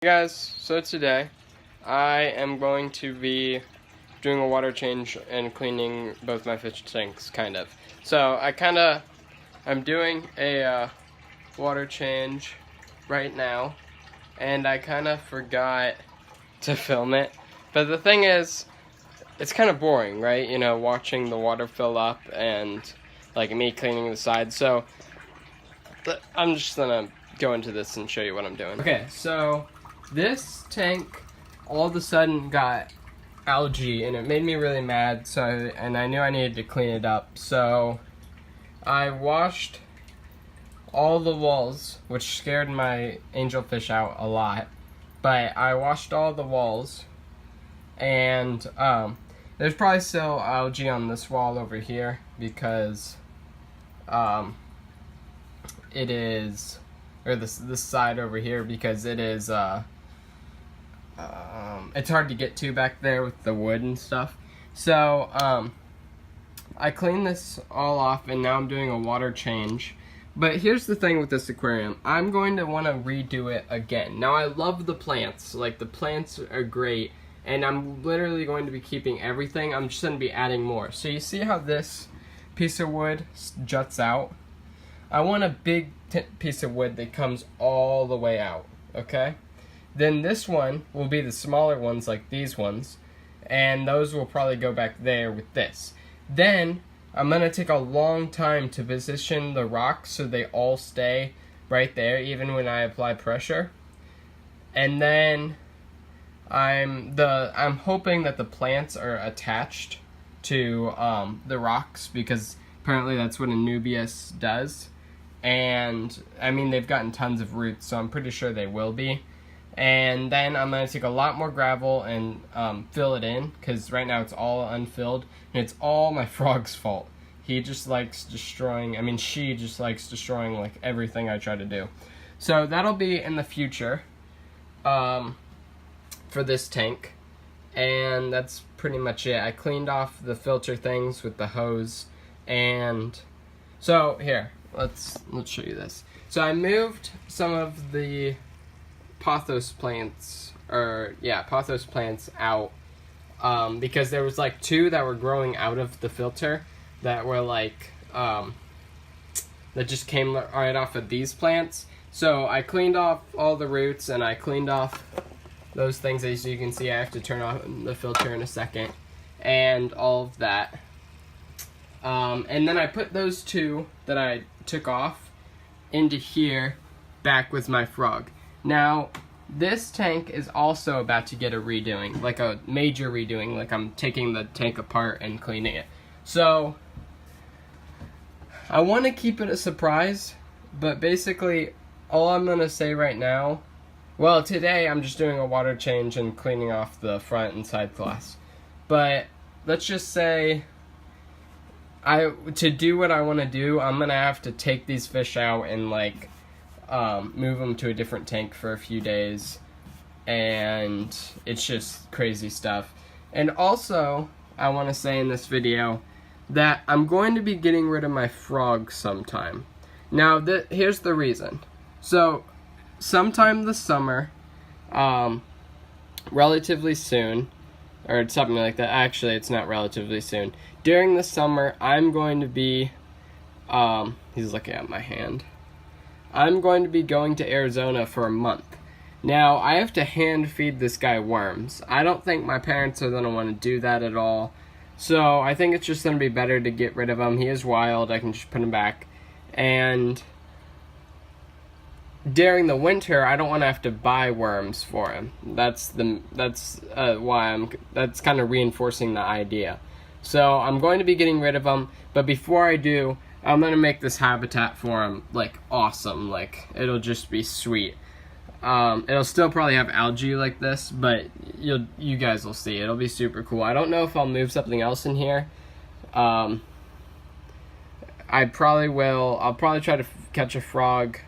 Guys, so today I am going to be doing a water change and cleaning both my fish tanks, kind of. So I'm doing a water change right now, and I kind of forgot to film it. But the thing is, it's kind of boring, right? You know, watching the water fill up and like me cleaning the sides. So I'm just gonna go into this and show you what I'm doing. Okay, so this tank all of a sudden got algae and it made me really mad, and I knew I needed to clean it up. So I washed all the walls, which scared my angelfish out a lot. But I washed all the walls, and there's probably still algae on this wall over here because it is, or this side over here, because it is it's hard to get to back there with the wood and stuff. So I cleaned this all off, and now I'm doing a water change. But here's the thing with this aquarium. I'm going to want to redo it again. Now, I love the plants. Like, the plants are great, and I'm literally going to be keeping everything. I'm just going to be adding more. So you see how this piece of wood juts out? I want a big piece of wood that comes all the way out, okay? Then this one will be the smaller ones, like these ones, and those will probably go back there with this. Then I'm going to take a long time to position the rocks so they all stay right there, even when I apply pressure. And then I'm hoping that the plants are attached to the rocks, because apparently that's what Anubias does. And I mean, they've gotten tons of roots, so I'm pretty sure they will be. And then I'm going to take a lot more gravel and fill it in, because right now it's all unfilled, and it's all my frog's fault. He just likes destroying, she just likes destroying like everything I try to do. So that'll be in the future for this tank, and that's pretty much it. I cleaned off the filter things with the hose, and so here, let's show you this. So I moved some of the pothos plants out because there was like two that were growing out of the filter that were like that just came right off of these plants. So I cleaned off all the roots, and I cleaned off those things. As you can see, I have to turn on the filter in a second, and all of that. And then I put those two that I took off into here back with my frog. Now, this tank is also about to get a redoing, like a major redoing, like I'm taking the tank apart and cleaning it. So, I want to keep it a surprise, but basically, all I'm going to say right now, well, today I'm just doing a water change and cleaning off the front and side glass. But, let's just say, to do what I want to do, I'm going to have to take these fish out and, like, move them to a different tank for a few days, and it's just crazy stuff. And also, I want to say in this video that I'm going to be getting rid of my frog sometime. Now, here's the reason. So, sometime this summer, relatively soon, or something like that. Actually, it's not relatively soon. During the summer, I'm going to be, he's looking at my hand. I'm going to be going to Arizona for a month. Now, I have to hand feed this guy worms. I don't think my parents are going to want to do that at all. So, I think it's just going to be better to get rid of him. He is wild. I can just put him back. And during the winter, I don't want to have to buy worms for him. That's why that's kind of reinforcing the idea. So, I'm going to be getting rid of him. But before I do, I'm going to make this habitat for him, like, awesome. Like, it'll just be sweet. It'll still probably have algae like this, but you guys will see. It'll be super cool. I don't know if I'll move something else in here. I probably will. I'll probably try to catch a frog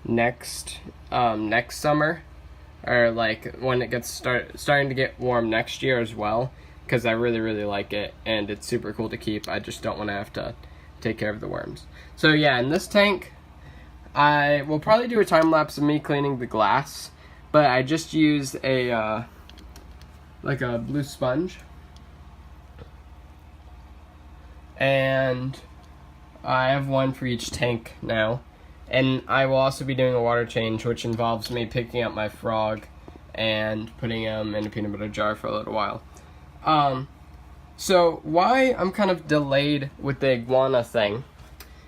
next summer. Or, like, when it gets starting to get warm next year as well. Because I really, really like it, and it's super cool to keep. I just don't want to have to take care of the worms. So yeah, in this tank, I will probably do a time lapse of me cleaning the glass, but I just used a like a blue sponge, and I have one for each tank now. And I will also be doing a water change, which involves me picking up my frog and putting him in a peanut butter jar for a little while. So why I'm kind of delayed with the iguana thing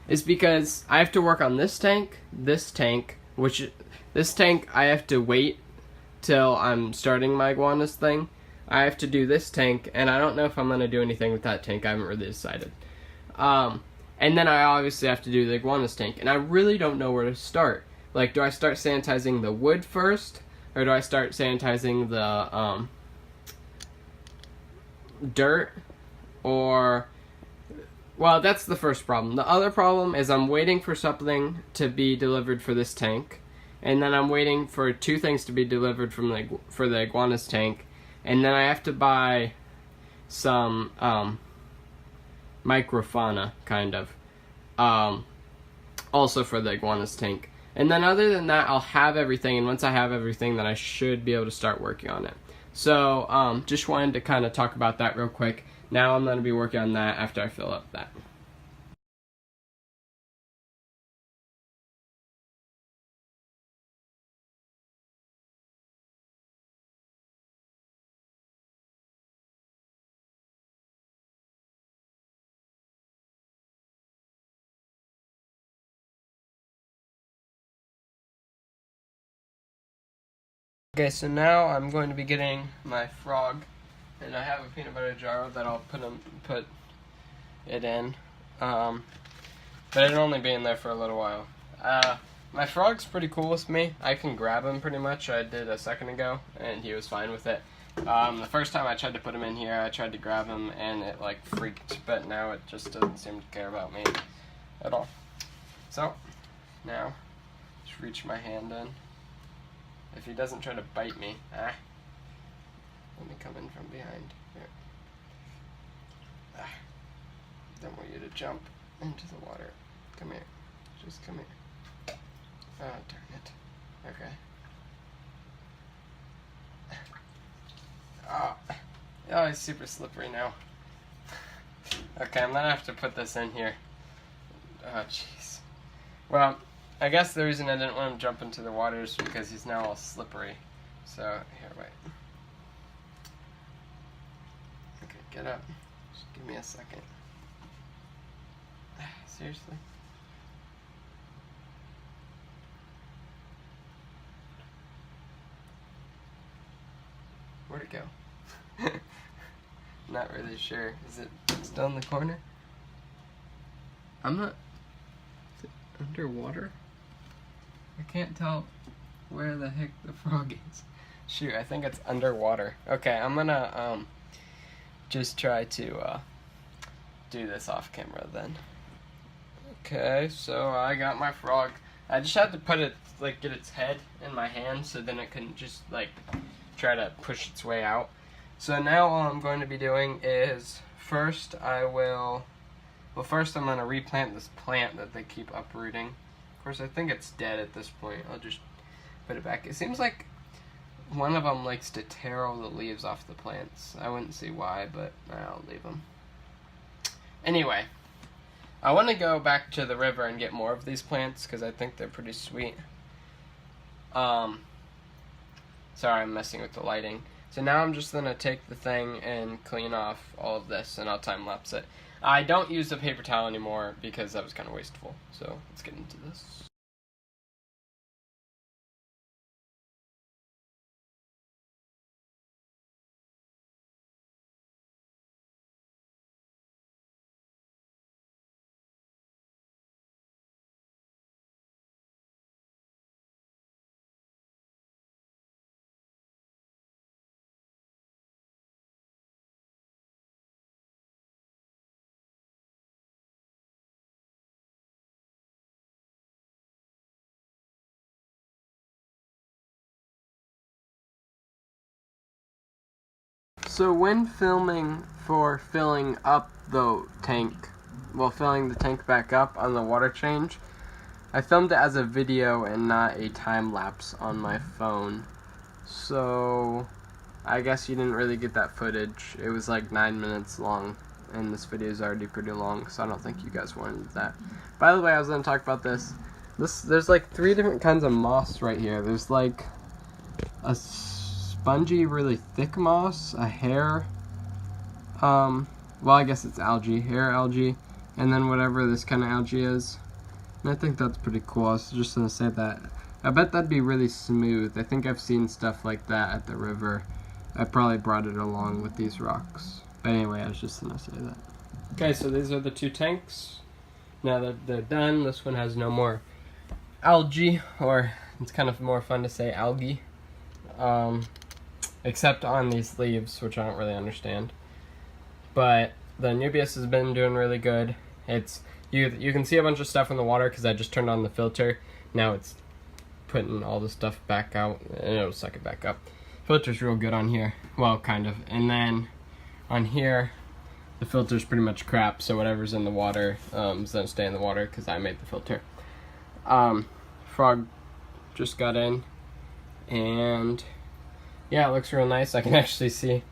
is because I have to work on this tank, which this tank I have to wait till I'm starting my iguanas thing. I have to do this tank, and I don't know if I'm going to do anything with that tank. I haven't really decided. And then I obviously have to do the iguanas tank, and I really don't know where to start. Like, do I start sanitizing the wood first, or do I start sanitizing the dirt, or... Well, that's the first problem. The other problem is I'm waiting for something to be delivered for this tank, and then I'm waiting for 2 things to be delivered for the iguanas tank, and then I have to buy some microfauna, kind of, also for the iguanas tank. And then other than that, I'll have everything, and once I have everything, then I should be able to start working on it. So, just wanted to kind of talk about that real quick. Now I'm going to be working on that after I fill up that. Okay, so now I'm going to be getting my frog, and I have a peanut butter jar that I'll put it in, but it'll only be in there for a little while. My frog's pretty cool with me. I can grab him pretty much. I did a second ago, and he was fine with it. The first time I tried to put him in here, I tried to grab him, and it like freaked, but now it just doesn't seem to care about me at all. So, now, just reach my hand in. If he doesn't try to bite me, let me come in from behind. Here. Don't want you to jump into the water. Come here. Just come here. Oh, darn it. Okay. Oh, he's super slippery now. Okay, I'm gonna have to put this in here. Oh, jeez. Well, I guess the reason I didn't want him to jump into the water is because he's now all slippery. So, here, wait. Okay, get up. Just give me a second. Seriously? Where'd it go? Not really sure. Is it still in the corner? I'm not... Is it underwater? I can't tell where the heck the frog is. Shoot, I think it's underwater. Okay, I'm gonna just try to do this off camera then. Okay, so I got my frog. I just had to put it, like, get its head in my hand so then it can just, like, try to push its way out. So now all I'm going to be doing is first I'm going to replant this plant that they keep uprooting. Of course, I think it's dead at this point. I'll just put it back. It seems like one of them likes to tear all the leaves off the plants. I wouldn't see why, but I'll leave them. Anyway, I want to go back to the river and get more of these plants because I think they're pretty sweet. Sorry, I'm messing with the lighting. So now I'm just going to take the thing and clean off all of this, and I'll time-lapse it. I don't use the paper towel anymore because that was kind of wasteful. So let's get into this. So when filming for filling up the tank, filling the tank back up on the water change, I filmed it as a video and not a time lapse on my phone. So I guess you didn't really get that footage. It was like 9 minutes long, and this video is already pretty long, so I don't think you guys wanted that. By the way, I was going to talk about this. There's like 3 different kinds of moss right here. There's like a spongy, really thick moss, a hair, well, I guess it's algae, hair algae, and then whatever this kind of algae is. And I think that's pretty cool. I was just going to say that. I bet that'd be really smooth. I think I've seen stuff like that at the river. I probably brought it along with these rocks. But anyway, I was just going to say that. Okay, so these are the 2 tanks. Now that they're done, this one has no more algae, or it's kind of more fun to say algae. Except on these leaves, which I don't really understand. But the Nubius has been doing really good. It's you can see a bunch of stuff in the water because I just turned on the filter. Now it's putting all the stuff back out, and it'll suck it back up. Filter's real good on here. Well, kind of. And then on here, the filter's pretty much crap, so whatever's in the water is gonna stay in the water because I made the filter. Frog just got in, and yeah, it looks real nice. I can actually see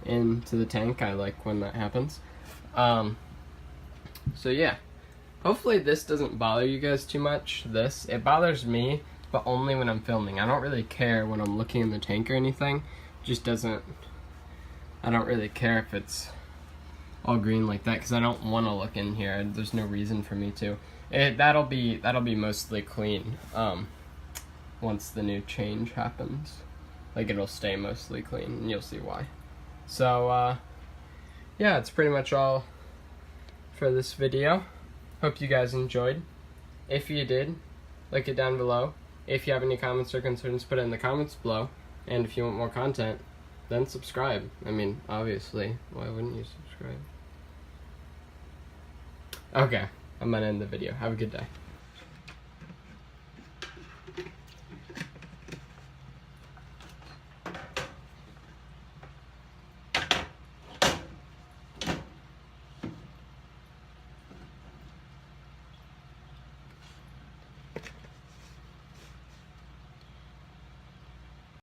into the tank. I like when that happens. So yeah, hopefully this doesn't bother you guys too much. It bothers me, but only when I'm filming. I don't really care when I'm looking in the tank or anything. It just doesn't, I don't really care if it's all green like that because I don't want to look in here. There's no reason for me to. That'll be mostly clean once the new change happens. Like, it'll stay mostly clean, and you'll see why. So yeah, it's pretty much all for this video. Hope you guys enjoyed. If you did, like it down below. If you have any comments or concerns, put it in the comments below. And if you want more content, then subscribe. I mean, obviously, why wouldn't you subscribe? Okay, I'm gonna end the video. Have a good day.